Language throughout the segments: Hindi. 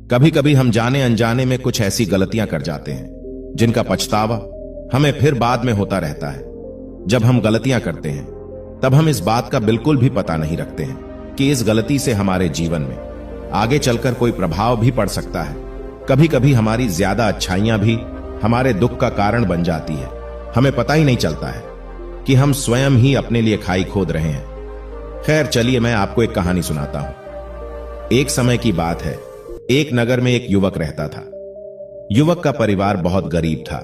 कभी कभी हम जाने अनजाने में कुछ ऐसी गलतियां कर जाते हैं जिनका पछतावा हमें फिर बाद में होता रहता है। जब हम गलतियां करते हैं तब हम इस बात का बिल्कुल भी पता नहीं रखते हैं कि इस गलती से हमारे जीवन में आगे चलकर कोई प्रभाव भी पड़ सकता है। कभी कभी हमारी ज्यादा अच्छाइयां भी हमारे दुख का कारण बन जाती है। हमें पता ही नहीं चलता है कि हम स्वयं ही अपने लिए खाई खोद रहे हैं। खैर चलिए मैं आपको एक कहानी सुनाता हूं। एक समय की बात है, एक नगर में एक युवक रहता था। युवक का परिवार बहुत गरीब था।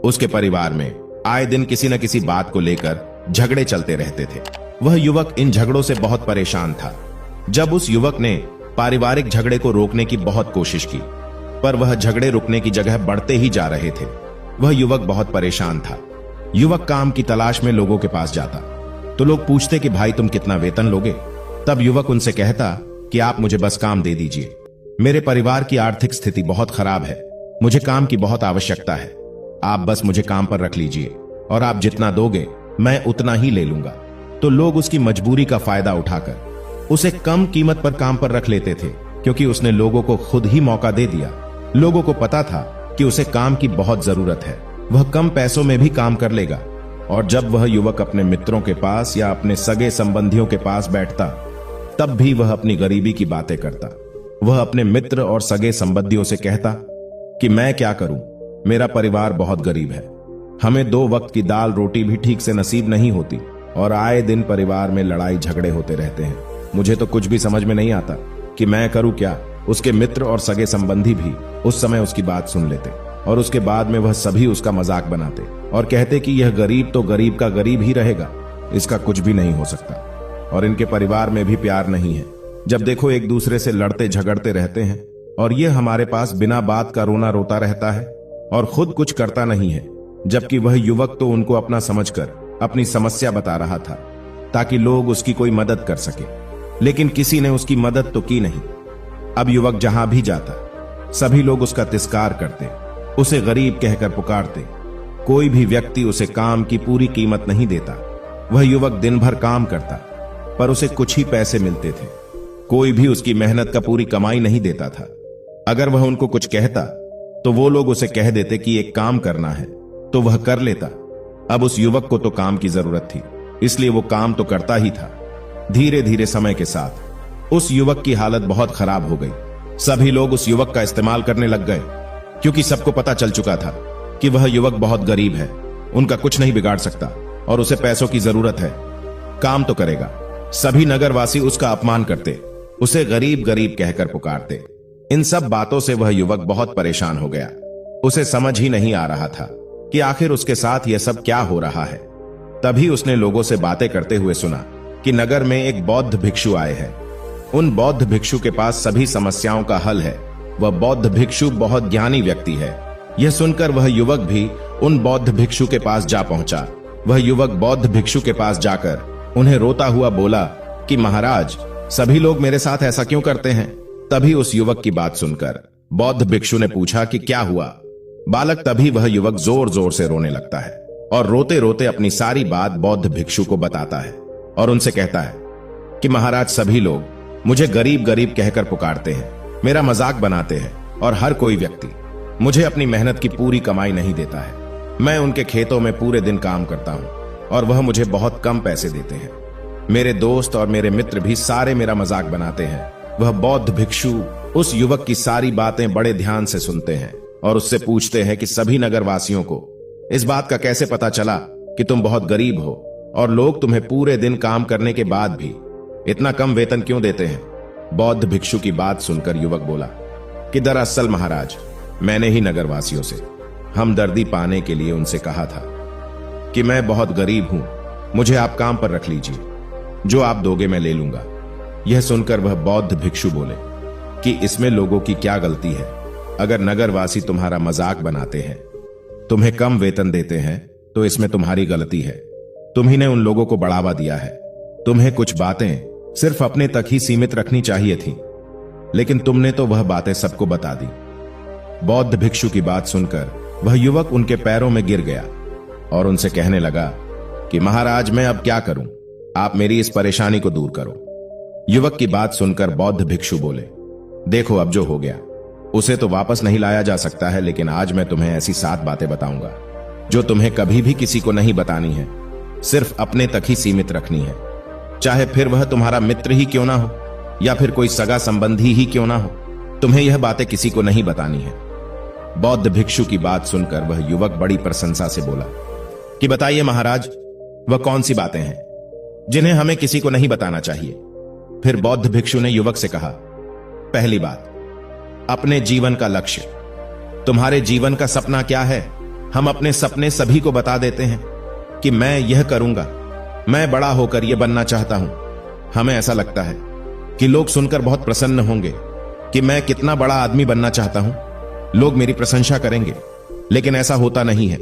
उसके परिवार में आए दिन किसी न किसी बात को लेकर झगड़े चलते रहते थे। वह युवक इन झगड़ों से बहुत परेशान था। जब उस युवक ने पारिवारिक झगड़े को रोकने की बहुत कोशिश की, पर वह झगड़े रुकने की जगह बढ़ते ही जा रहे थे। वह युवक बहुत परेशान था। युवक काम की तलाश में लोगों के पास जाता तो लोग पूछते कि भाई तुम कितना वेतन लोगे? तब युवक उनसे कहता कि आप मुझे बस काम दे दीजिए, मेरे परिवार की आर्थिक स्थिति बहुत खराब है, मुझे काम की बहुत आवश्यकता है, आप बस मुझे काम पर रख लीजिए और आप जितना दोगे मैं उतना ही ले लूंगा। तो लोग उसकी मजबूरी का फायदा उठाकर उसे कम कीमत पर काम पर रख लेते थे, क्योंकि उसने लोगों को खुद ही मौका दे दिया। लोगों को पता था कि उसे काम की बहुत जरूरत है, वह कम पैसों में भी काम कर लेगा। और जब वह युवक अपने मित्रों के पास या अपने सगे संबंधियों के पास बैठता तब भी वह अपनी गरीबी की बातें करता। वह अपने मित्र और सगे संबंधियों से कहता कि मैं क्या करूं, मेरा परिवार बहुत गरीब है, हमें 2 वक्त की दाल रोटी भी ठीक से नसीब नहीं होती और आए दिन परिवार में लड़ाई झगड़े होते रहते हैं। मुझे तो कुछ भी समझ में नहीं आता कि मैं करूं क्या। उसके मित्र और सगे संबंधी भी उस समय उसकी बात सुन लेते और उसके बाद में वह सभी उसका मजाक बनाते और कहते कि यह गरीब तो गरीब का गरीब ही रहेगा, इसका कुछ भी नहीं हो सकता और इनके परिवार में भी प्यार नहीं है। जब देखो एक दूसरे से लड़ते झगड़ते रहते हैं और ये हमारे पास बिना बात का रोना रोता रहता है और खुद कुछ करता नहीं है। जबकि वह युवक तो उनको अपना समझकर अपनी समस्या बता रहा था ताकि लोग उसकी कोई मदद कर सके, लेकिन किसी ने उसकी मदद तो की नहीं। अब युवक जहां भी जाता सभी लोग उसका तिरस्कार करते, उसे गरीब कहकर पुकारते। कोई भी व्यक्ति उसे काम की पूरी कीमत नहीं देता। वह युवक दिन भर काम करता पर उसे कुछ ही पैसे मिलते थे। कोई भी उसकी मेहनत का पूरी कमाई नहीं देता था। अगर वह उनको कुछ कहता तो वो लोग उसे कह देते कि एक काम करना है तो वह कर लेता। अब उस युवक को तो काम की जरूरत थी, इसलिए वो काम तो करता ही था। धीरे धीरे समय के साथ उस युवक की हालत बहुत खराब हो गई। सभी लोग उस युवक का इस्तेमाल करने लग गए, क्योंकि सबको पता चल चुका था कि वह युवक बहुत गरीब है, उनका कुछ नहीं बिगाड़ सकता और उसे पैसों की जरूरत है, काम तो करेगा। सभी नगरवासी उसका अपमान करते, उसे गरीब गरीब कहकर पुकारते। इन सब बातों से वह युवक बहुत परेशान हो गया। उसे समझ ही नहीं आ रहा था कि आखिर उसके साथ यह सब क्या हो रहा है। तभी उसने लोगों से बातें करते हुए सुना कि नगर में एक बौद्ध भिक्षु आए हैं। उन बौद्ध भिक्षु के पास सभी समस्याओं का हल है। वह बौद्ध भिक्षु बहुत ज्ञानी व्यक्ति है। यह सुनकर वह युवक भी उन बौद्ध भिक्षु के पास जा पहुंचा। वह युवक बौद्ध भिक्षु के पास जाकर उन्हें रोता हुआ बोला कि महाराज, सभी लोग मेरे साथ ऐसा क्यों करते हैं? तभी उस युवक की बात सुनकर बौद्ध भिक्षु ने पूछा कि क्या हुआ? बालक तभी वह युवक जोर जोर से रोने लगता है और रोते रोते अपनी सारी बात बौद्ध भिक्षु को बताता है और उनसे कहता है कि महाराज, सभी लोग मुझे गरीब गरीब कहकर पुकारते हैं, मेरा मजाक बनाते हैं और हर कोई व्यक्ति मुझे अपनी मेहनत की पूरी कमाई नहीं देता है। मैं उनके खेतों में पूरे दिन काम करता हूं और वह मुझे बहुत कम पैसे देते हैं। मेरे दोस्त और मेरे मित्र भी सारे मेरा मजाक बनाते हैं। वह बौद्ध भिक्षु उस युवक की सारी बातें बड़े ध्यान से सुनते हैं और उससे पूछते हैं कि सभी नगरवासियों को इस बात का कैसे पता चला कि तुम बहुत गरीब हो और लोग तुम्हें पूरे दिन काम करने के बाद भी इतना कम वेतन क्यों देते हैं? बौद्ध भिक्षु की बात सुनकर युवक बोला कि दरअसल महाराज, मैंने ही नगरवासियों से हमदर्दी पाने के लिए उनसे कहा था कि मैं बहुत गरीब हूं, मुझे आप काम पर रख लीजिए, जो आप दोगे मैं ले लूंगा। यह सुनकर वह बौद्ध भिक्षु बोले कि इसमें लोगों की क्या गलती है? अगर नगरवासी तुम्हारा मजाक बनाते हैं, तुम्हें कम वेतन देते हैं, तो इसमें तुम्हारी गलती है। तुम्ही ने उन लोगों को बढ़ावा दिया है। तुम्हें कुछ बातें सिर्फ अपने तक ही सीमित रखनी चाहिए थी, लेकिन तुमने तो वह बातें सबको बता दी। बौद्ध भिक्षु की बात सुनकर वह युवक उनके पैरों में गिर गया और उनसे कहने लगा कि महाराज, मैं अब क्या करूं? आप मेरी इस परेशानी को दूर करो। युवक की बात सुनकर बौद्ध भिक्षु बोले, देखो अब जो हो गया उसे तो वापस नहीं लाया जा सकता है, लेकिन आज मैं तुम्हें ऐसी 7 बातें बताऊंगा जो तुम्हें कभी भी किसी को नहीं बतानी है, सिर्फ अपने तक ही सीमित रखनी है। चाहे फिर वह तुम्हारा मित्र ही क्यों ना हो या फिर कोई सगा संबंधी ही क्यों ना हो, तुम्हें यह बातें किसी को नहीं बतानी है। बौद्ध भिक्षु की बात सुनकर वह युवक बड़ी प्रशंसा से बोला कि बताइए महाराज, वह कौन सी बातें हैं जिन्हें हमें किसी को नहीं बताना चाहिए। फिर बौद्ध भिक्षु ने युवक से कहा, पहली बात, अपने जीवन का लक्ष्य। तुम्हारे जीवन का सपना क्या है? हम अपने सपने सभी को बता देते हैं कि मैं यह करूंगा, मैं बड़ा होकर यह बनना चाहता हूं। हमें ऐसा लगता है कि लोग सुनकर बहुत प्रसन्न होंगे कि मैं कितना बड़ा आदमी बनना चाहता हूं, लोग मेरी प्रशंसा करेंगे, लेकिन ऐसा होता नहीं है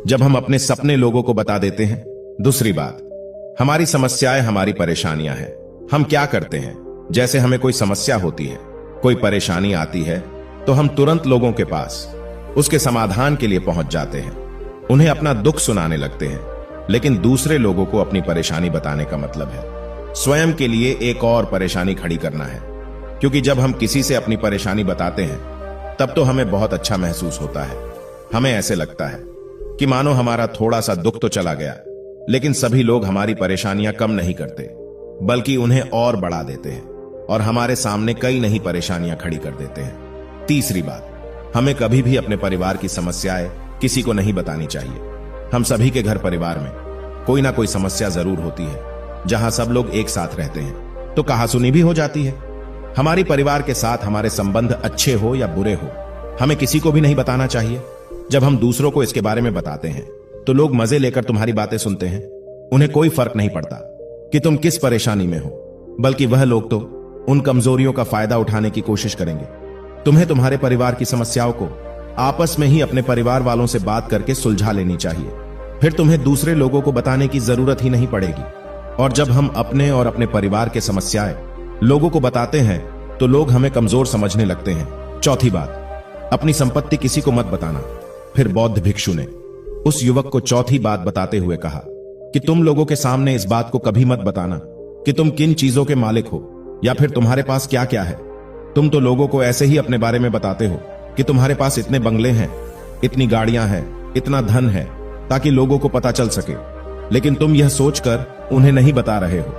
जब हम अपने सपने लोगों को बता देते हैं। दूसरी बात, हमारी समस्याएं हमारी परेशानियां हैं। हम क्या करते हैं, जैसे हमें कोई समस्या होती है, कोई परेशानी आती है, तो हम तुरंत लोगों के पास उसके समाधान के लिए पहुंच जाते हैं, उन्हें अपना दुख सुनाने लगते हैं। लेकिन दूसरे लोगों को अपनी परेशानी बताने का मतलब है स्वयं के लिए एक और परेशानी खड़ी करना है, क्योंकि जब हम किसी से अपनी परेशानी बताते हैं तब तो हमें बहुत अच्छा महसूस होता है। हमें ऐसे लगता है कि मानो हमारा थोड़ा सा दुख तो चला गया, लेकिन सभी लोग हमारी परेशानियां कम नहीं करते, बल्कि उन्हें और बढ़ा देते हैं और हमारे सामने कई नई परेशानियां खड़ी कर देते हैं। तीसरी बात, हमें कभी भी अपने परिवार की समस्याएं किसी को नहीं बतानी चाहिए। हम सभी के घर परिवार में कोई ना कोई समस्या जरूर होती है। जहां सब लोग एक साथ रहते हैं तो कहासुनी भी हो जाती है। हमारी परिवार के साथ हमारे संबंध अच्छे हो या बुरे हो, हमें किसी को भी नहीं बताना चाहिए। जब हम दूसरों को इसके बारे में बताते हैं तो लोग मजे लेकर तुम्हारी बातें सुनते हैं। उन्हें कोई फर्क नहीं पड़ता कि तुम किस परेशानी में हो, बल्कि वह लोग तो उन कमजोरियों का फायदा उठाने की कोशिश करेंगे। तुम्हें तुम्हारे परिवार की समस्याओं को आपस में ही अपने परिवार वालों से बात करके सुलझा लेनी चाहिए, फिर तुम्हें दूसरे लोगों को बताने की जरूरत ही नहीं पड़ेगी। और जब हम अपने और अपने परिवार के समस्याएं लोगों को बताते हैं तो लोग हमें कमजोर समझने लगते हैं। चौथी बात, अपनी संपत्ति किसी को मत बताना। फिर बौद्ध भिक्षु ने उस युवक को चौथी बात बताते हुए कहा कि तुम लोगों के सामने इस बात को कभी मत बताना कि तुम किन चीजों के मालिक हो या फिर तुम्हारे पास क्या क्या है। तुम तो लोगों को ऐसे ही अपने बारे में बताते हो कि तुम्हारे पास इतने बंगले हैं, इतनी गाड़ियां हैं, इतना धन है, ताकि लोगों को पता चल सके। लेकिन तुम यह सोचकर उन्हें नहीं बता रहे हो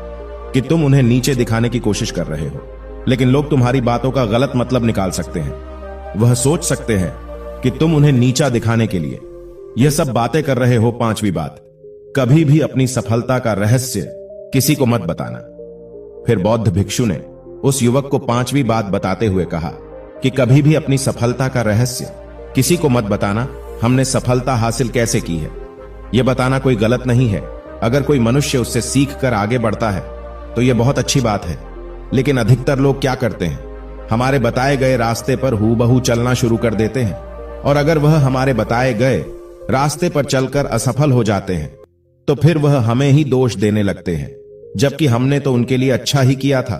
कि तुम उन्हें नीचे दिखाने की कोशिश कर रहे हो। लेकिन लोग तुम्हारी बातों का गलत मतलब निकाल सकते हैं। वह सोच सकते हैं कि तुम उन्हें नीचा दिखाने के लिए यह सब बातें कर रहे हो। पांचवी बात, कभी भी अपनी सफलता का रहस्य किसी को मत बताना। फिर बौद्ध भिक्षु ने उस युवक को पांचवी बात बताते हुए कहा कि कभी भी अपनी सफलता का रहस्य किसी को मत बताना। हमने सफलता हासिल कैसे की है, यह बताना कोई गलत नहीं है। अगर कोई मनुष्य उससे सीख कर आगे बढ़ता है तो यह बहुत अच्छी बात है। लेकिन अधिकतर लोग क्या करते हैं, हमारे बताए गए रास्ते पर हूबहू चलना शुरू कर देते हैं, और अगर वह हमारे बताए गए रास्ते पर चलकर असफल हो जाते हैं तो फिर वह हमें ही दोष देने लगते हैं, जबकि हमने तो उनके लिए अच्छा ही किया था।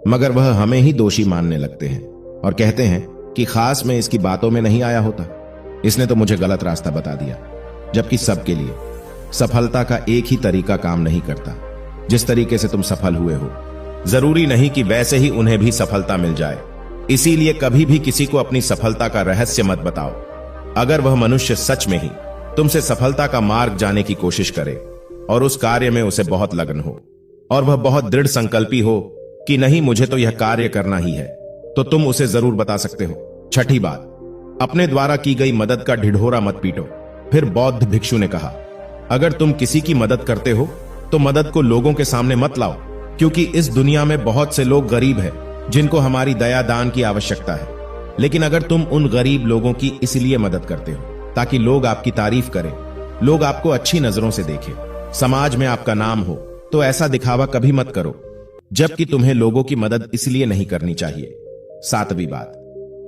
मगर वह हमें ही दोषी मानने लगते हैं और कहते हैं कि खास मैं इसकी बातों में नहीं आया होता, इसने तो मुझे गलत रास्ता बता दिया। जबकि सबके लिए सफलता का एक ही तरीका काम नहीं करता। जिस तरीके से तुम सफल हुए हो, जरूरी नहीं कि वैसे ही उन्हें भी सफलता मिल जाए। इसीलिए कभी भी किसी को अपनी सफलता का रहस्य मत बताओ। अगर वह मनुष्य सच में ही तुमसे सफलता का मार्ग जाने की कोशिश करे और उस कार्य में उसे बहुत लगन हो और वह बहुत दृढ़ संकल्पी हो कि नहीं, मुझे तो यह कार्य करना ही है, तो तुम उसे जरूर बता सकते हो। छठी बात, अपने द्वारा की गई मदद का ढिढोरा मत पीटो। फिर बौद्ध भिक्षु ने कहा, अगर तुम किसी की मदद करते हो तो मदद को लोगों के सामने मत लाओ, क्योंकि इस दुनिया में बहुत से लोग गरीब हैं जिनको हमारी दया दान की आवश्यकता है। लेकिन अगर तुम उन गरीब लोगों की इसलिए मदद करते हो ताकि लोग आपकी तारीफ करें, लोग आपको अच्छी नजरों से देखें, समाज में आपका नाम हो, तो ऐसा दिखावा कभी मत करो, जबकि तुम्हें लोगों की मदद इसलिए नहीं करनी चाहिए। सातवीं बात,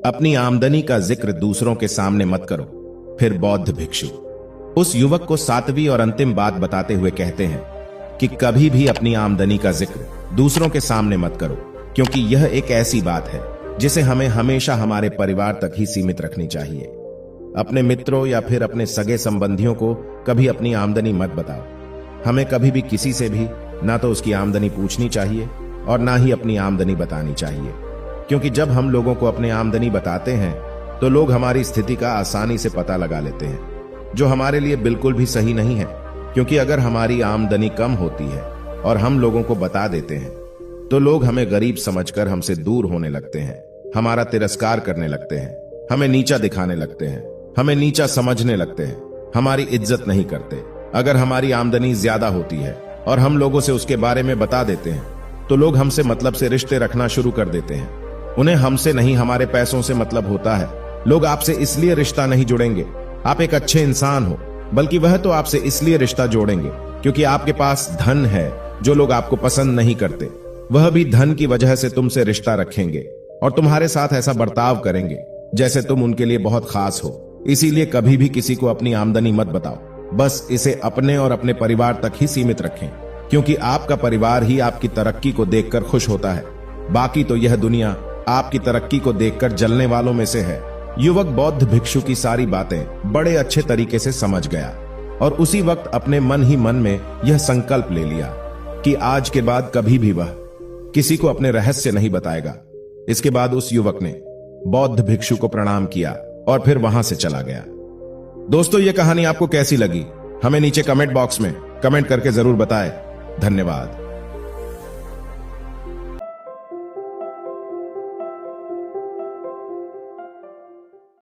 अपनी आमदनी का जिक्र दूसरों के सामने मत करो। फिर बौद्ध भिक्षु उस युवक को सातवीं और अंतिम बात बताते हुए कहते हैं कि कभी भी अपनी आमदनी का जिक्र दूसरों के सामने मत करो, क्योंकि यह एक ऐसी बात है जिसे हमें हमेशा हमारे परिवार तक ही सीमित रखनी चाहिए। अपने मित्रों या फिर अपने सगे संबंधियों को कभी अपनी आमदनी मत बताओ। हमें कभी भी किसी से भी ना तो उसकी आमदनी पूछनी चाहिए और ना ही अपनी आमदनी बतानी चाहिए। क्योंकि जब हम लोगों को अपनी आमदनी बताते हैं तो लोग हमारी स्थिति का आसानी से पता लगा लेते हैं, जो हमारे लिए बिल्कुल भी सही नहीं है। क्योंकि अगर हमारी आमदनी कम होती है और हम लोगों को बता देते हैं तो लोग हमें गरीब समझकर हमसे दूर होने लगते हैं, हमारा तिरस्कार करने लगते हैं, हमें नीचा दिखाने लगते हैं, हमें नीचा समझने लगते हैं, हमारी इज्जत नहीं करते। अगर हमारी आमदनी ज्यादा होती है और हम लोगों से उसके बारे में बता देते हैं तो लोग हमसे मतलब से रिश्ते रखना शुरू कर देते हैं। उन्हें हमसे नहीं हमारे पैसों से मतलब होता है। लोग आपसे इसलिए रिश्ता नहीं जुड़ेंगे आप एक अच्छे इंसान हो, बल्कि वह तो आपसे इसलिए रिश्ता जोड़ेंगे क्योंकि आपके पास धन है जो लोग आपको पसंद नहीं करते। वह भी धन की वजह से तुमसे रिश्ता रखेंगे और तुम्हारे साथ ऐसा बर्ताव करेंगे जैसे तुम उनके लिए बहुत खास हो। इसीलिए कभी भी किसी को अपनी आमदनी मत बताओ, बस इसे अपने और अपने परिवार तक ही सीमित रखें, क्योंकि आपका परिवार ही आपकी तरक्की को देखकर खुश होता है। बाकी तो यह दुनिया आपकी तरक्की को देखकर जलने वालों में से है। युवक बौद्ध भिक्षु की सारी बातें बड़े अच्छे तरीके से समझ गया और उसी वक्त अपने मन ही मन में यह संकल्प ले लिया कि आज के बाद कभी भी वह किसी को अपने रहस्य नहीं बताएगा। इसके बाद उस युवक ने बौद्ध भिक्षु को प्रणाम किया और फिर वहां से चला गया। दोस्तों, यह कहानी आपको कैसी लगी हमें नीचे कमेंट बॉक्स में कमेंट करके जरूर बताएं। धन्यवाद।